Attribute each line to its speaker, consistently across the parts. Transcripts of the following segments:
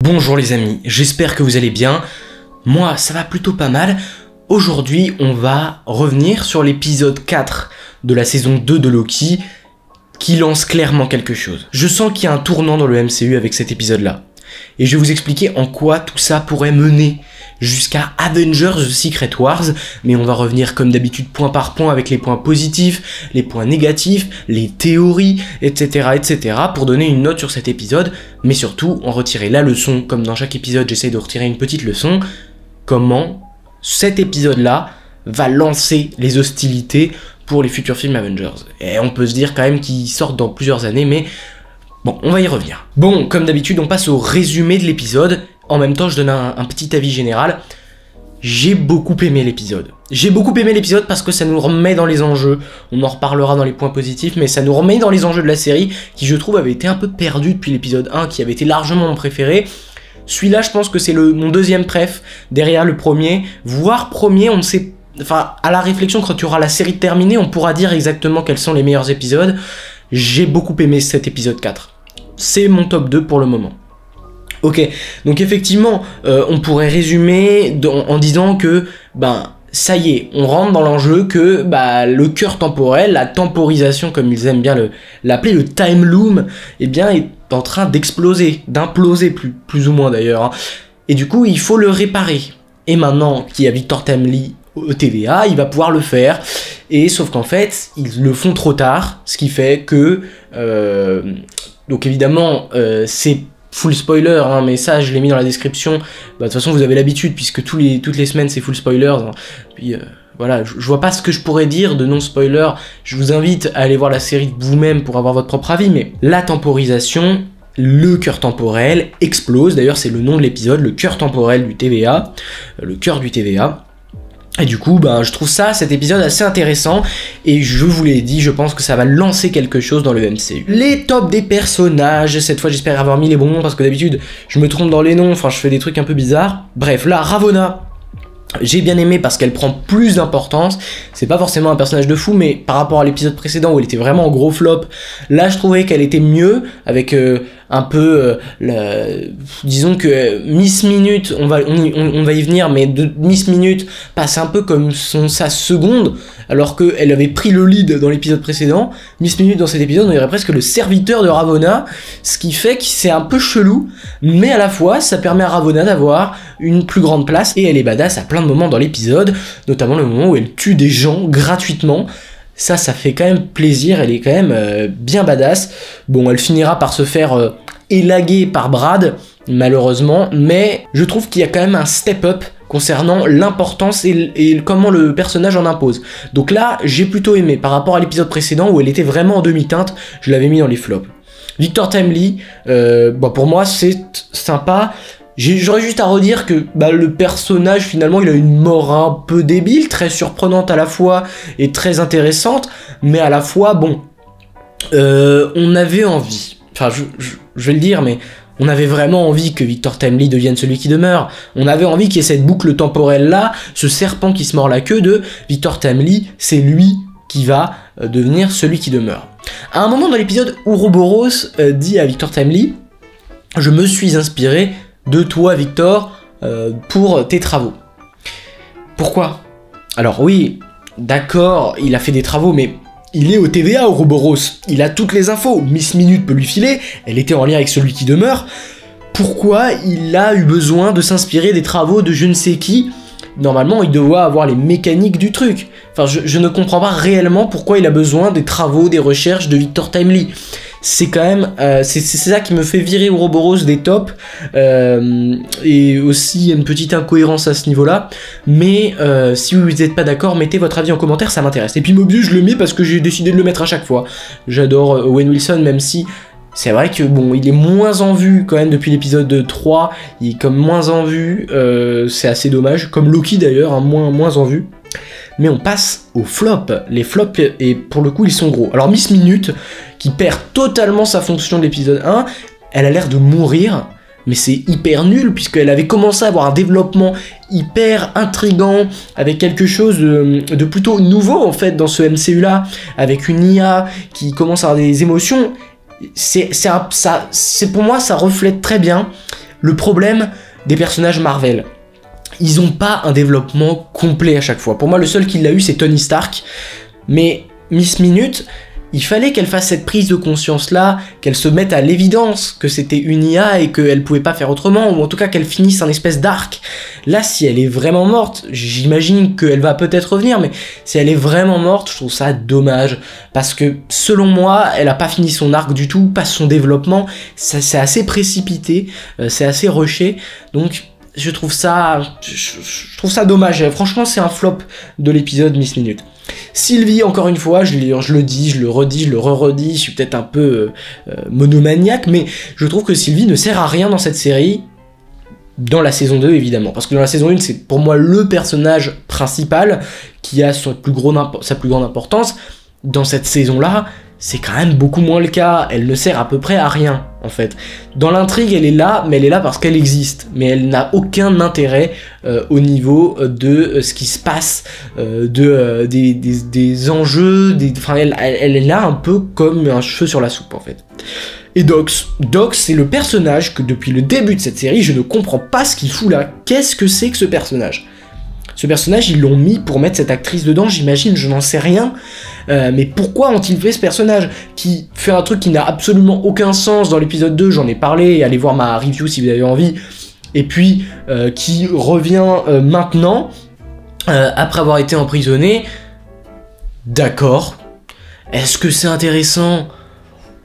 Speaker 1: Bonjour les amis, j'espère que vous allez bien. Moi, ça va plutôt pas mal. Aujourd'hui, on va revenir sur l'épisode 4 de la saison 2 de Loki, qui lance clairement quelque chose. Je sens qu'il y a un tournant dans le MCU avec cet épisode-là. Et je vais vous expliquer en quoi tout ça pourrait mener jusqu'à Avengers The Secret Wars, mais on va revenir comme d'habitude point par point avec les points positifs, les points négatifs, les théories, etc. pour donner une note sur cet épisode, mais surtout en retirer la leçon, comme dans chaque épisode j'essaie de retirer une petite leçon, comment cet épisode-là va lancer les hostilités pour les futurs films Avengers. Et on peut se dire quand même qu'ils sortent dans plusieurs années, mais bon, on va y revenir. Bon, comme d'habitude, on passe au résumé de l'épisode. En même temps, je donne un petit avis général. J'ai beaucoup aimé l'épisode. J'ai beaucoup aimé l'épisode parce que ça nous remet dans les enjeux. On en reparlera dans les points positifs, mais ça nous remet dans les enjeux de la série, qui je trouve avait été un peu perdu depuis l'épisode 1, qui avait été largement mon préféré. Celui-là, je pense que c'est mon deuxième préf, derrière le premier. Voire premier, on ne sait... Enfin, à la réflexion, quand tu auras la série terminée, on pourra dire exactement quels sont les meilleurs épisodes. J'ai beaucoup aimé cet épisode 4. C'est mon top 2 pour le moment. Ok, donc effectivement, on pourrait résumer en disant que, ça y est, on rentre dans l'enjeu que le cœur temporel, la temporisation comme ils aiment bien l'appeler, le time loom, eh bien, est en train d'exploser, d'imploser plus ou moins d'ailleurs. Hein. Et du coup, il faut le réparer. Et maintenant qu'il y a Victor Timely au TVA, il va pouvoir le faire. Et sauf qu'en fait, ils le font trop tard, ce qui fait que... donc évidemment, c'est full spoiler, hein, mais ça je l'ai mis dans la description. De toute façon vous avez l'habitude puisque toutes les semaines c'est full spoilers. Hein. Puis voilà, je vois pas ce que je pourrais dire de non spoiler. Je vous invite à aller voir la série vous-même pour avoir votre propre avis. Mais la temporisation, le cœur temporel explose. D'ailleurs c'est le nom de l'épisode, le cœur temporel du TVA, le cœur du TVA. Et du coup, je trouve cet épisode assez intéressant, et je vous l'ai dit, je pense que ça va lancer quelque chose dans le MCU. Les tops des personnages, cette fois j'espère avoir mis les bons noms, parce que d'habitude, je me trompe dans les noms, enfin je fais des trucs un peu bizarres. Bref, là, Ravonna, j'ai bien aimé parce qu'elle prend plus d'importance, c'est pas forcément un personnage de fou, mais par rapport à l'épisode précédent où elle était vraiment en gros flop, là je trouvais qu'elle était mieux, avec un peu, disons que Miss Minute, on va y venir, mais Miss Minute passe un peu comme sa seconde, alors qu'elle avait pris le lead dans l'épisode précédent. Miss Minute dans cet épisode, on dirait presque le serviteur de Ravonna, ce qui fait que c'est un peu chelou, mais à la fois ça permet à Ravonna d'avoir une plus grande place, et elle est badass à plein de moments dans l'épisode, notamment le moment où elle tue des gens gratuitement. Ça fait quand même plaisir, elle est quand même bien badass. Bon, elle finira par se faire élaguer par Brad, malheureusement, mais je trouve qu'il y a quand même un step-up concernant l'importance et comment le personnage en impose. Donc là, j'ai plutôt aimé, par rapport à l'épisode précédent où elle était vraiment en demi-teinte, je l'avais mis dans les flops. Victor Timely, pour moi, c'est sympa. J'aurais juste à redire que le personnage finalement il a une mort un peu débile, très surprenante à la fois et très intéressante, mais à la fois on avait envie, enfin je vais le dire, mais on avait vraiment envie que Victor Timely devienne celui qui demeure. On avait envie qu'il y ait cette boucle temporelle là, ce serpent qui se mord la queue de Victor Timely, c'est lui qui va devenir celui qui demeure. À un moment dans l'épisode, Ouroboros dit à Victor Timely, je me suis inspiré de toi Victor pour tes travaux. Pourquoi? Alors oui, d'accord, il a fait des travaux, mais il est au TVA Ouroboros, il a toutes les infos, Miss Minute peut lui filer, elle était en lien avec celui qui demeure. Pourquoi il a eu besoin de s'inspirer des travaux de je ne sais qui? Normalement il doit avoir les mécaniques du truc. Enfin je ne comprends pas réellement pourquoi il a besoin des travaux, des recherches de Victor Timely. C'est quand même, c'est ça qui me fait virer Ouroboros des tops, et aussi une petite incohérence à ce niveau-là, mais si vous n'êtes pas d'accord, mettez votre avis en commentaire, ça m'intéresse. Et puis Mobius, je le mets parce que j'ai décidé de le mettre à chaque fois. J'adore Owen Wilson, même si c'est vrai que il est moins en vue quand même depuis l'épisode 3, il est comme moins en vue, c'est assez dommage, comme Loki d'ailleurs, hein, moins en vue. Mais on passe aux flops. Les flops, et pour le coup, ils sont gros. Alors Miss Minute, qui perd totalement sa fonction de l'épisode 1, elle a l'air de mourir, mais c'est hyper nul, puisqu'elle avait commencé à avoir un développement hyper intriguant, avec quelque chose de plutôt nouveau, en fait, dans ce MCU-là, avec une IA qui commence à avoir des émotions. Pour moi, ça reflète très bien le problème des personnages Marvel. Ils ont pas un développement complet à chaque fois. Pour moi, le seul qui l'a eu, c'est Tony Stark. Mais Miss Minute, il fallait qu'elle fasse cette prise de conscience-là, qu'elle se mette à l'évidence que c'était une IA et qu'elle pouvait pas faire autrement, ou en tout cas qu'elle finisse un espèce d'arc. Là, si elle est vraiment morte, j'imagine qu'elle va peut-être revenir, mais si elle est vraiment morte, je trouve ça dommage. Parce que, selon moi, elle a pas fini son arc du tout, pas son développement, c'est assez précipité, c'est assez rushé, donc... Je trouve ça dommage. Franchement, c'est un flop de l'épisode Miss Minute. Sylvie, encore une fois, je le dis, je le redis, je le re-redis, je suis peut-être un peu monomaniaque, mais je trouve que Sylvie ne sert à rien dans cette série, dans la saison 2 évidemment, parce que dans la saison 1, c'est pour moi le personnage principal qui a sa plus grande importance. Dans cette saison-là, c'est quand même beaucoup moins le cas, elle ne sert à peu près à rien en fait. Dans l'intrigue elle est là, mais elle est là parce qu'elle existe, mais elle n'a aucun intérêt au niveau de ce qui se passe, des enjeux, enfin elle est là un peu comme un cheveu sur la soupe en fait. Et Dox, c'est le personnage que depuis le début de cette série, je ne comprends pas ce qu'il fout là. Qu'est-ce que c'est que ce personnage ? Ce personnage, ils l'ont mis pour mettre cette actrice dedans, j'imagine, je n'en sais rien. Mais pourquoi ont-ils fait ce personnage qui fait un truc qui n'a absolument aucun sens dans l'épisode 2, j'en ai parlé, allez voir ma review si vous avez envie. Et puis, qui revient maintenant, après avoir été emprisonné. D'accord. Est-ce que c'est intéressant ?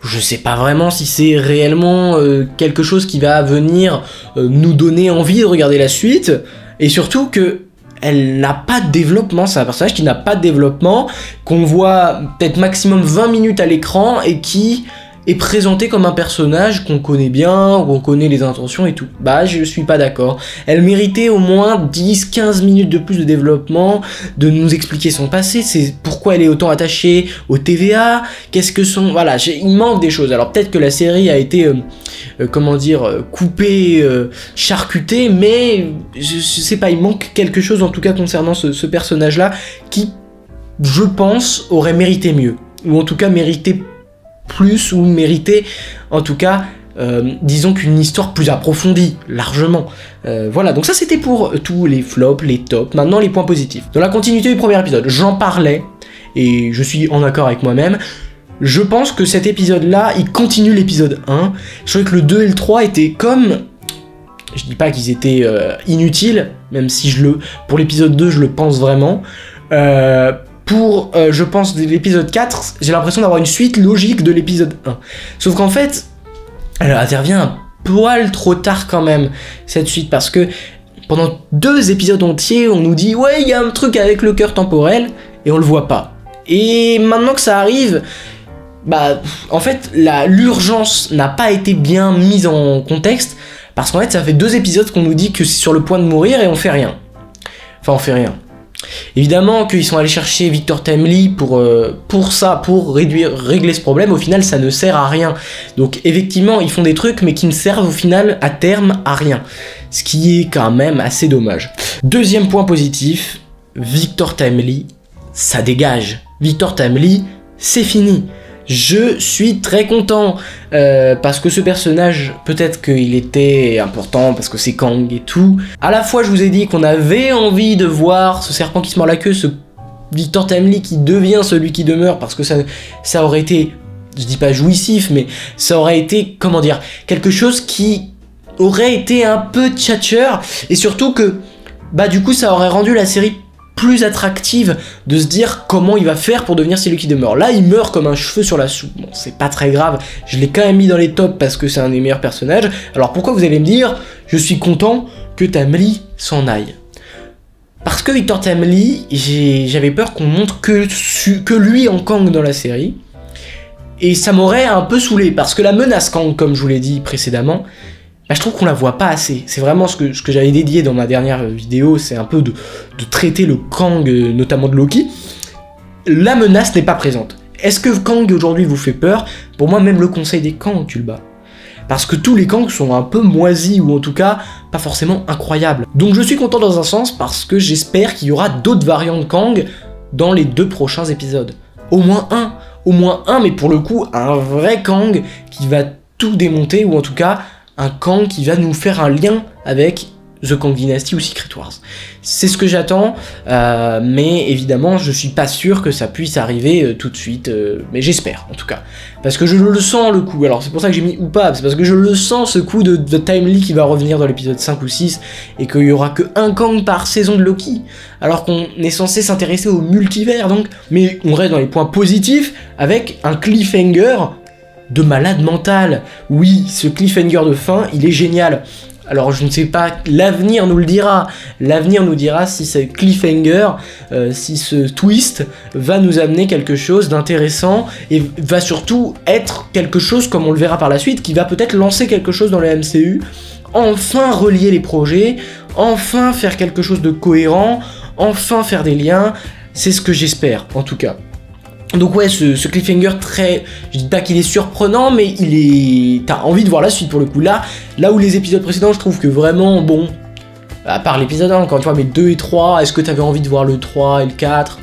Speaker 1: Je sais pas vraiment si c'est réellement quelque chose qui va venir nous donner envie de regarder la suite. Et surtout que elle n'a pas de développement, c'est un personnage qui n'a pas de développement, qu'on voit peut-être maximum 20 minutes à l'écran et qui est présenté comme un personnage qu'on connaît bien, où on connaît les intentions et tout. Bah, je suis pas d'accord. Elle méritait au moins 10-15 minutes de plus de développement, de nous expliquer son passé, c'est pourquoi elle est autant attachée au TVA, qu'est-ce que son... Voilà, il manque des choses. Alors peut-être que la série a été, coupée, charcutée, mais je sais pas, il manque quelque chose en tout cas concernant ce personnage-là qui, je pense, aurait mérité mieux. Ou en tout cas mérité plus, ou mériter en tout cas disons qu'une histoire plus approfondie, largement. Voilà, donc ça c'était pour tous les flops, les tops. Maintenant les points positifs. Dans la continuité du premier épisode, j'en parlais, et je suis en accord avec moi-même, je pense que cet épisode-là, il continue l'épisode 1. Je trouvais que le 2 et le 3 étaient comme... Je dis pas qu'ils étaient inutiles, même si pour l'épisode 2, je le pense vraiment. Je pense, de l'épisode 4, j'ai l'impression d'avoir une suite logique de l'épisode 1. Sauf qu'en fait, elle intervient un poil trop tard quand même, cette suite, parce que pendant 2 épisodes entiers, on nous dit « Ouais, il y a un truc avec le cœur temporel », et on le voit pas. Et maintenant que ça arrive, bah, en fait, l'urgence n'a pas été bien mise en contexte, parce qu'en fait, ça fait 2 épisodes qu'on nous dit que c'est sur le point de mourir et on fait rien. Enfin, on fait rien. Évidemment qu'ils sont allés chercher Victor Timely pour régler ce problème, au final ça ne sert à rien. Donc effectivement ils font des trucs mais qui ne servent au final à terme à rien. Ce qui est quand même assez dommage. Deuxième point positif, Victor Timely, ça dégage. Victor Timely, c'est fini. Je suis très content parce que ce personnage, peut-être qu'il était important parce que c'est Kang et tout. À la fois, je vous ai dit qu'on avait envie de voir ce serpent qui se mord la queue, ce Victor Timely qui devient celui qui demeure, parce que ça aurait été, je dis pas jouissif, mais ça aurait été, comment dire, quelque chose qui aurait été un peu tchatcheur, et surtout que, bah du coup, ça aurait rendu la série plus attractive de se dire comment il va faire pour devenir celui qui demeure. Là, il meurt comme un cheveu sur la soupe. Bon, c'est pas très grave, je l'ai quand même mis dans les tops parce que c'est un des meilleurs personnages. Alors pourquoi vous allez me dire, je suis content que Timely s'en aille? Parce que Victor Timely, j'avais peur qu'on montre que lui en Kang dans la série. Et ça m'aurait un peu saoulé, parce que la menace Kang, comme je vous l'ai dit précédemment, bah, je trouve qu'on la voit pas assez. C'est vraiment ce que j'avais dédié dans ma dernière vidéo, c'est un peu de traiter le Kang, notamment de Loki. La menace n'est pas présente. Est-ce que Kang aujourd'hui vous fait peur? Pour moi, même le conseil des Kang, tu le bats. Parce que tous les Kang sont un peu moisis, ou en tout cas, pas forcément incroyables. Donc je suis content dans un sens, parce que j'espère qu'il y aura d'autres variantes de Kang dans les 2 prochains épisodes. Au moins un, mais pour le coup, un vrai Kang qui va tout démonter, ou en tout cas un Kang qui va nous faire un lien avec The Kang Dynasty ou Secret Wars. C'est ce que j'attends, mais évidemment je suis pas sûr que ça puisse arriver tout de suite, mais j'espère en tout cas. Parce que je le sens le coup, alors c'est pour ça que j'ai mis ou pas, c'est parce que je le sens ce coup de Timely qui va revenir dans l'épisode 5 ou 6, et qu'il y aura que un Kang par saison de Loki, alors qu'on est censé s'intéresser au multivers donc, mais on reste dans les points positifs, avec un cliffhanger de malade mental. Oui, ce cliffhanger de fin, il est génial. Alors je ne sais pas, l'avenir nous le dira. L'avenir nous dira si ce cliffhanger, si ce twist va nous amener quelque chose d'intéressant et va surtout être quelque chose, comme on le verra par la suite, qui va peut-être lancer quelque chose dans le MCU, enfin relier les projets, enfin faire quelque chose de cohérent, enfin faire des liens. C'est ce que j'espère en tout cas. Donc ouais, ce cliffhanger très... Je dis pas qu'il est surprenant, mais il est... T'as envie de voir la suite pour le coup. Là où les épisodes précédents, je trouve que vraiment, bon... À part l'épisode 1, encore une fois, mais 2 et 3, est-ce que t'avais envie de voir le 3 et le 4 ?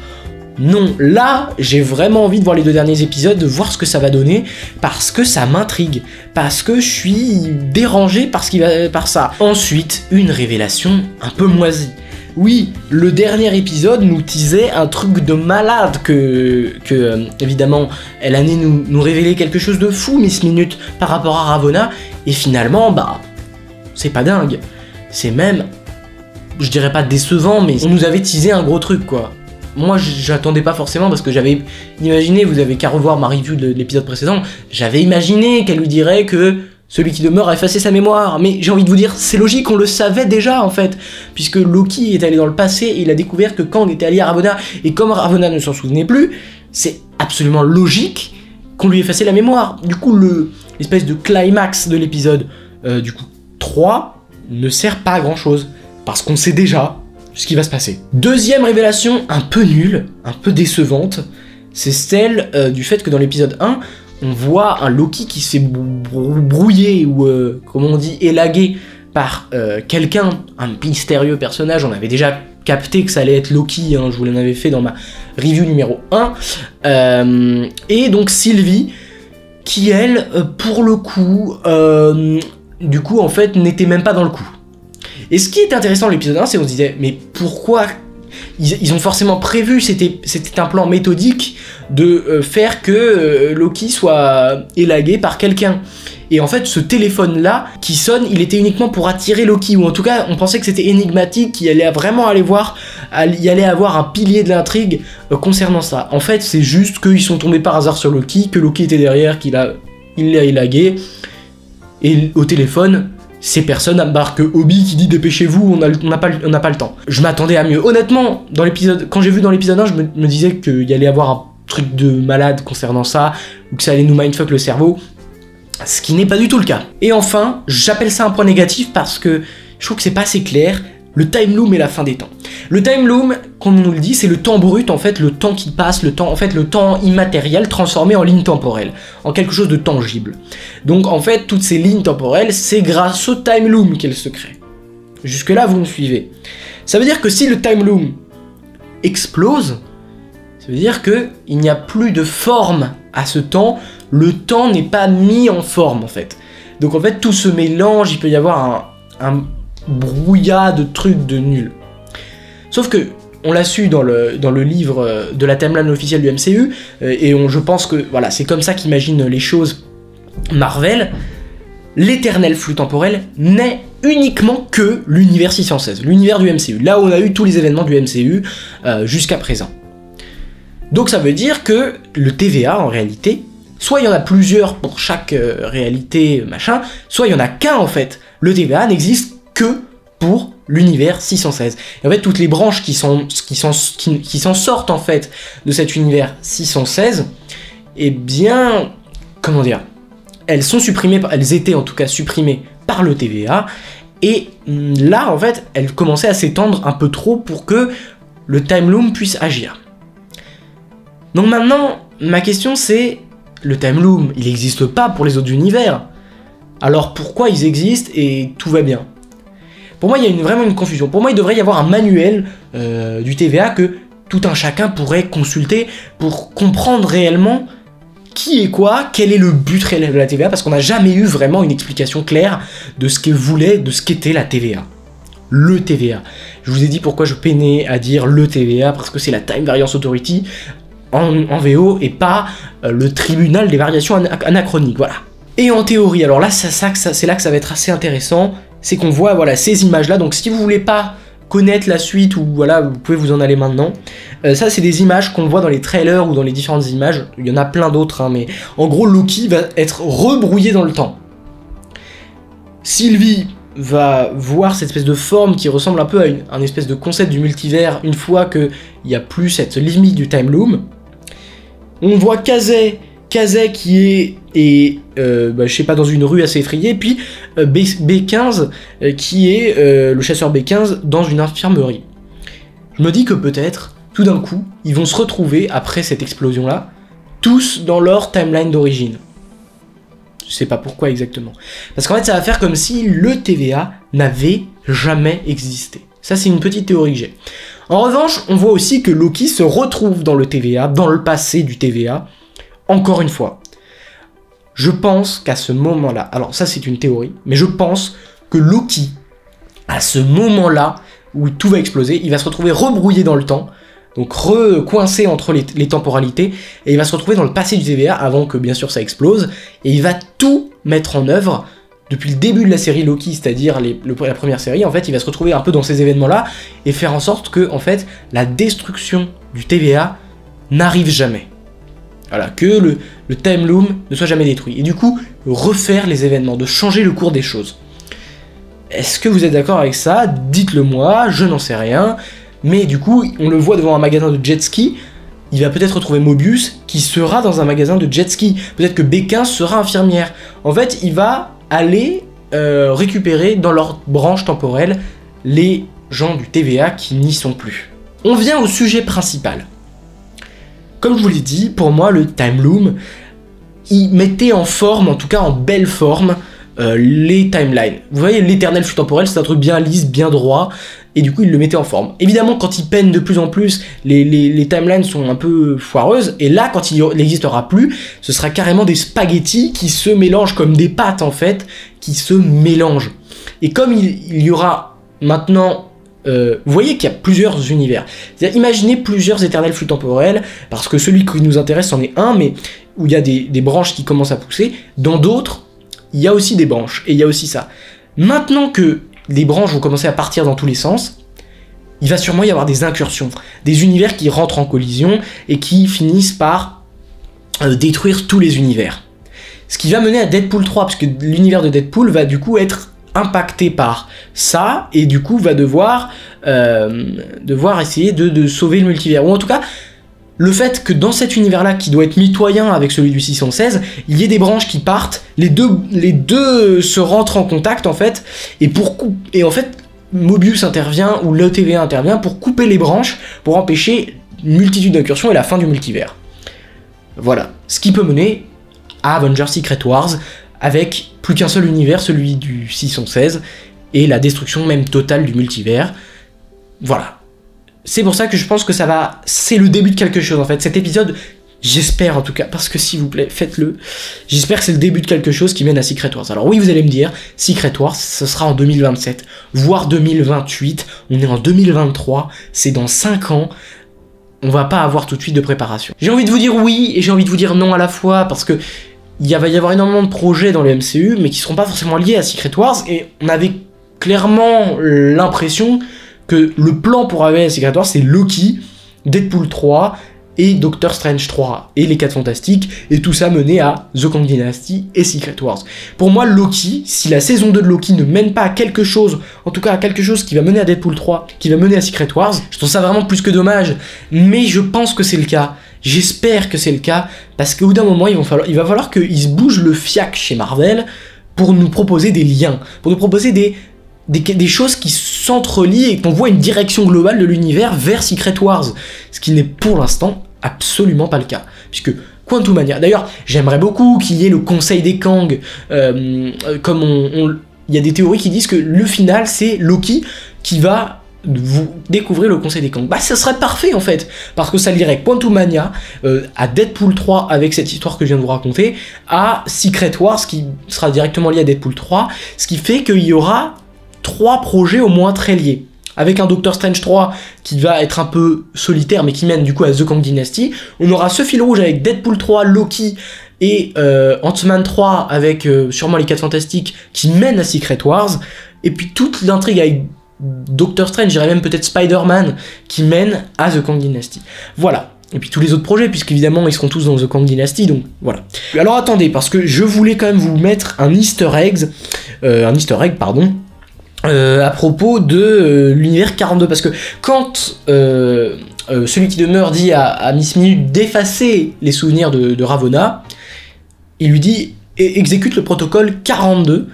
Speaker 1: Non, là, j'ai vraiment envie de voir les 2 derniers épisodes, de voir ce que ça va donner, parce que ça m'intrigue, parce que je suis dérangé par ça. Ensuite, une révélation un peu moisie. Oui, le dernier épisode nous teasait un truc de malade que évidemment, elle allait nous révéler quelque chose de fou, Miss Minute, par rapport à Ravonna, et finalement, bah, c'est pas dingue. C'est même, je dirais pas décevant, mais on nous avait teasé un gros truc, quoi. Moi, j'attendais pas forcément, parce que j'avais imaginé, vous avez qu'à revoir ma review de l'épisode précédent, j'avais imaginé qu'elle lui dirait que celui qui demeure a effacé sa mémoire, mais j'ai envie de vous dire, c'est logique, on le savait déjà en fait, puisque Loki est allé dans le passé et il a découvert que Kang était allié à Ravonna, et comme Ravonna ne s'en souvenait plus, c'est absolument logique qu'on lui efface la mémoire. Du coup, l'espèce de climax de l'épisode 3 ne sert pas à grand chose, parce qu'on sait déjà ce qui va se passer. Deuxième révélation un peu nulle, un peu décevante, c'est celle du fait que dans l'épisode 1, on voit un Loki qui se fait brouiller, ou comment on dit, élaguer par quelqu'un, un mystérieux personnage. On avait déjà capté que ça allait être Loki, hein, je vous l'en avais fait dans ma review numéro 1. Et donc Sylvie, qui elle, pour le coup, du coup en fait, n'était même pas dans le coup. Et ce qui est intéressant dans l'épisode 1, c'est qu'on se disait, mais pourquoi ils ont forcément prévu, c'était un plan méthodique de faire que Loki soit élagué par quelqu'un. Et en fait, ce téléphone-là qui sonne, il était uniquement pour attirer Loki, ou en tout cas, on pensait que c'était énigmatique, qu'il allait vraiment aller voir, il y allait avoir un pilier de l'intrigue concernant ça. En fait, c'est juste qu'ils sont tombés par hasard sur Loki, que Loki était derrière, il l'a élagué, et au téléphone, ces personnes embarquent Obi qui dit dépêchez-vous, on n'a pas le temps. Je m'attendais à mieux. Honnêtement, quand j'ai vu dans l'épisode 1, je me disais qu'il y allait avoir un truc de malade concernant ça, ou que ça allait nous mindfuck le cerveau, ce qui n'est pas du tout le cas. Et enfin, j'appelle ça un point négatif parce que je trouve que c'est pas assez clair, le time loom et la fin des temps. Le time loom, comme on nous le dit, c'est le temps brut, en fait, le temps qui passe, le temps immatériel transformé en ligne temporelle, en quelque chose de tangible. Donc en fait, toutes ces lignes temporelles, c'est grâce au time loom qu'elles se créent. Jusque-là, vous me suivez. Ça veut dire que si le time loom explose, ça veut dire qu'il n'y a plus de forme à ce temps, le temps n'est pas mis en forme en fait. Donc en fait, tout se mélange, il peut y avoir un brouillard de trucs de nul. Sauf que, on l'a su dans le livre de la timeline officielle du MCU, et je pense que voilà, c'est comme ça qu'imagine les choses Marvel, l'éternel flux temporel n'est uniquement que l'univers 616, l'univers du MCU, là où on a eu tous les événements du MCU jusqu'à présent. Donc ça veut dire que le TVA, en réalité, soit il y en a plusieurs pour chaque réalité, machin, soit il y en a qu'un en fait. Le TVA n'existe que pour l'univers 616. Et en fait, toutes les branches qui s'en sortent en fait de cet univers 616, eh bien, comment dire, elles sont supprimées, elles étaient en tout cas supprimées par le TVA, et là en fait, elles commençaient à s'étendre un peu trop pour que le time loom puisse agir. Donc maintenant, ma question c'est, le time loom, il n'existe pas pour les autres univers, alors pourquoi ils existent et tout va bien? Pour moi, il y a vraiment une confusion. Pour moi, il devrait y avoir un manuel du TVA que tout un chacun pourrait consulter pour comprendre réellement qui est quoi, quel est le but réel de la TVA, parce qu'on n'a jamais eu vraiment une explication claire de ce qu'était la TVA. Le TVA. Je vous ai dit pourquoi je peinais à dire le TVA, parce que c'est la Time Variance Authority en VO et pas le tribunal des variations anachroniques, voilà. Et en théorie, alors là, c'est là que ça va être assez intéressant, c'est qu'on voit voilà, ces images-là, donc si vous voulez pas connaître la suite, ou voilà, vous pouvez vous en aller maintenant. Ça, c'est des images qu'on voit dans les trailers ou dans les différentes images. Il y en a plein d'autres, hein, mais en gros, Loki va être rebrouillé dans le temps. Sylvie va voir cette espèce de forme qui ressemble un peu à un espèce de concept du multivers une fois qu'il n'y a plus cette limite du time loom. On voit Kazay qui est je sais pas, dans une rue assez effrayée, puis B15 qui est le chasseur B15 dans une infirmerie. Je me dis que peut-être, tout d'un coup, ils vont se retrouver, après cette explosion-là, tous dans leur timeline d'origine. Je sais pas pourquoi exactement. Parce qu'en fait, ça va faire comme si le TVA n'avait jamais existé. Ça, c'est une petite théorie que j'ai. En revanche, on voit aussi que Loki se retrouve dans le TVA, dans le passé du TVA, encore une fois. Je pense qu'à ce moment-là, alors ça c'est une théorie, mais je pense que Loki, à ce moment-là, où tout va exploser, il va se retrouver rebrouillé dans le temps, donc recoincé entre les temporalités, et il va se retrouver dans le passé du TVA, avant que bien sûr ça explose, et il va tout mettre en œuvre, depuis le début de la série Loki, c'est-à-dire la première série, en fait il va se retrouver un peu dans ces événements-là, et faire en sorte que, en fait, la destruction du TVA n'arrive jamais. Voilà, que le time loom ne soit jamais détruit. Et du coup, refaire les événements, de changer le cours des choses. Est-ce que vous êtes d'accord avec ça? Dites-le moi, je n'en sais rien. Mais du coup, on le voit devant un magasin de jet ski. Il va peut-être retrouver Mobius qui sera dans un magasin de jet ski. Peut-être que B15 sera infirmière. En fait, il va aller récupérer dans leur branche temporelle les gens du TVA qui n'y sont plus. On vient au sujet principal. Comme je vous l'ai dit, pour moi, le time loom, il mettait en forme, en tout cas en belle forme, les timelines. Vous voyez, l'éternel flux temporel, c'est un truc bien lisse, bien droit, et du coup, il le mettait en forme. Évidemment, quand il peine de plus en plus, les timelines sont un peu foireuses, et là, quand il n'existera plus, ce sera carrément des spaghettis qui se mélangent comme des pâtes, en fait, qui se mélangent. Et comme il y aura maintenant... vous voyez qu'il y a plusieurs univers. C'est-à-dire, imaginez plusieurs éternels flux temporels, parce que celui qui nous intéresse en est un, mais où il y a des branches qui commencent à pousser. Dans d'autres, il y a aussi des branches, et il y a aussi ça. Maintenant que les branches vont commencer à partir dans tous les sens, il va sûrement y avoir des incursions, des univers qui rentrent en collision, et qui finissent par détruire tous les univers. Ce qui va mener à Deadpool 3, parce que l'univers de Deadpool va du coup être impacté par ça, et du coup va devoir essayer de sauver le multivers, ou en tout cas le fait que dans cet univers là qui doit être mitoyen avec celui du 616, il y ait des branches qui partent, les deux se rentrent en contact en fait, et en fait Mobius intervient, ou le TVA intervient pour couper les branches, pour empêcher une multitude d'incursions et la fin du multivers. Voilà, ce qui peut mener à Avengers Secret Wars, avec plus qu'un seul univers, celui du 616, et la destruction même totale du multivers. Voilà. C'est pour ça que je pense que c'est le début de quelque chose en fait. Cet épisode, j'espère en tout cas, parce que s'il vous plaît, faites-le. J'espère que c'est le début de quelque chose qui mène à Secret Wars. Alors oui, vous allez me dire, Secret Wars, ce sera en 2027, voire 2028. On est en 2023, c'est dans 5 ans. On va pas avoir tout de suite de préparation. J'ai envie de vous dire oui, et j'ai envie de vous dire non à la fois, parce que il va y avoir énormément de projets dans le MCU, mais qui seront pas forcément liés à Secret Wars, et on avait clairement l'impression que le plan pour arriver à Secret Wars, c'est Loki, Deadpool 3, et Doctor Strange 3, et les 4 Fantastiques, et tout ça mené à The Kang Dynasty et Secret Wars. Pour moi, Loki, si la saison 2 de Loki ne mène pas à quelque chose, en tout cas à quelque chose qui va mener à Deadpool 3, qui va mener à Secret Wars, je trouve ça vraiment plus que dommage, mais je pense que c'est le cas. J'espère que c'est le cas, parce qu'au bout d'un moment, il va falloir qu'ils se bougent le fiac chez Marvel pour nous proposer des liens, pour nous proposer des choses qui s'entrelient et qu'on voit une direction globale de l'univers vers Secret Wars, ce qui n'est pour l'instant absolument pas le cas, puisque Quantumania, d'ailleurs, j'aimerais beaucoup qu'il y ait le conseil des Kang, comme il y a des théories qui disent que le final, c'est Loki qui va vous découvrez le Conseil des Kangs. Bah ça serait parfait en fait, parce que ça lirait Quantumania à Deadpool 3 avec cette histoire que je viens de vous raconter, à Secret Wars qui sera directement lié à Deadpool 3, ce qui fait qu'il y aura 3 projets au moins très liés. Avec un Doctor Strange 3 qui va être un peu solitaire mais qui mène du coup à The Kang Dynasty. On aura ce fil rouge avec Deadpool 3, Loki et Ant-Man 3 avec sûrement les 4 Fantastiques qui mène à Secret Wars. Et puis toute l'intrigue avec Doctor Strange, j'irais même peut-être Spider-Man qui mène à The Kang Dynasty. Voilà. Et puis tous les autres projets, puisqu'évidemment ils seront tous dans The Kang Dynasty, donc voilà. Alors attendez, parce que je voulais quand même vous mettre un Easter egg, à propos de l'univers 42, parce que quand celui qui demeure dit à Miss Minute d'effacer les souvenirs de Ravonna, il lui dit exécute le protocole 42.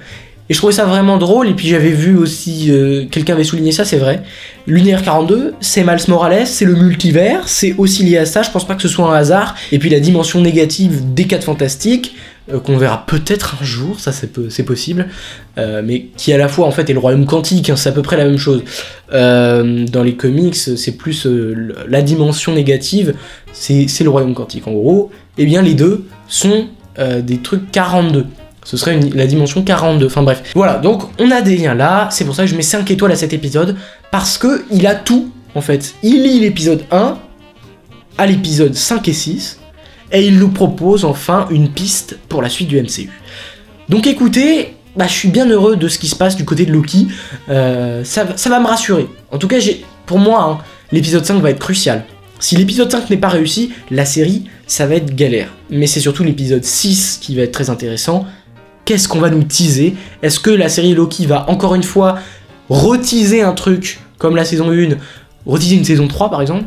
Speaker 1: Et je trouvais ça vraiment drôle, et puis j'avais vu aussi, quelqu'un avait souligné ça, c'est vrai. L'univers 42, c'est Miles Morales, c'est le multivers, c'est aussi lié à ça, je pense pas que ce soit un hasard. Et puis la dimension négative des 4 Fantastiques, qu'on verra peut-être un jour, ça c'est possible, mais qui à la fois en fait est le royaume quantique, hein, c'est à peu près la même chose. Dans les comics, c'est plus la dimension négative, c'est le royaume quantique. En gros, eh bien les deux sont des trucs 42. Ce serait la dimension 42, enfin bref. Voilà, donc on a des liens là, c'est pour ça que je mets 5 étoiles à cet épisode, parce que il a tout, en fait. Il lit l'épisode 1 à l'épisode 5 et 6, et il nous propose enfin une piste pour la suite du MCU. Donc écoutez, bah, je suis bien heureux de ce qui se passe du côté de Loki, ça va me rassurer. En tout cas, pour moi, hein, l'épisode 5 va être crucial. Si l'épisode 5 n'est pas réussi, la série, ça va être galère. Mais c'est surtout l'épisode 6 qui va être très intéressant. Qu'est-ce qu'on va nous teaser? Est-ce que la série Loki va encore une fois reteaser un truc comme la saison 1, reteaser une saison 3 par exemple,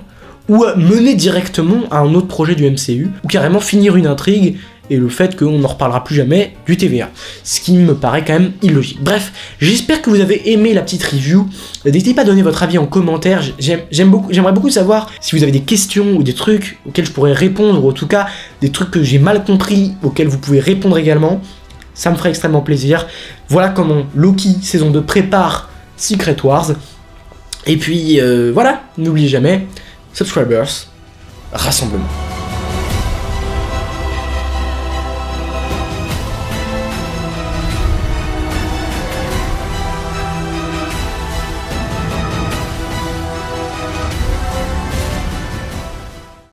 Speaker 1: ou mener directement à un autre projet du MCU, ou carrément finir une intrigue, et le fait qu'on n'en reparlera plus jamais du TVA. Ce qui me paraît quand même illogique. Bref, j'espère que vous avez aimé la petite review. N'hésitez pas à donner votre avis en commentaire. J'aimerais beaucoup savoir si vous avez des questions ou des trucs auxquels je pourrais répondre, ou en tout cas des trucs que j'ai mal compris auxquels vous pouvez répondre également. Ça me ferait extrêmement plaisir. Voilà comment Loki saison 2 prépare Secret Wars. Et puis voilà, n'oubliez jamais, subscribers, rassemblement.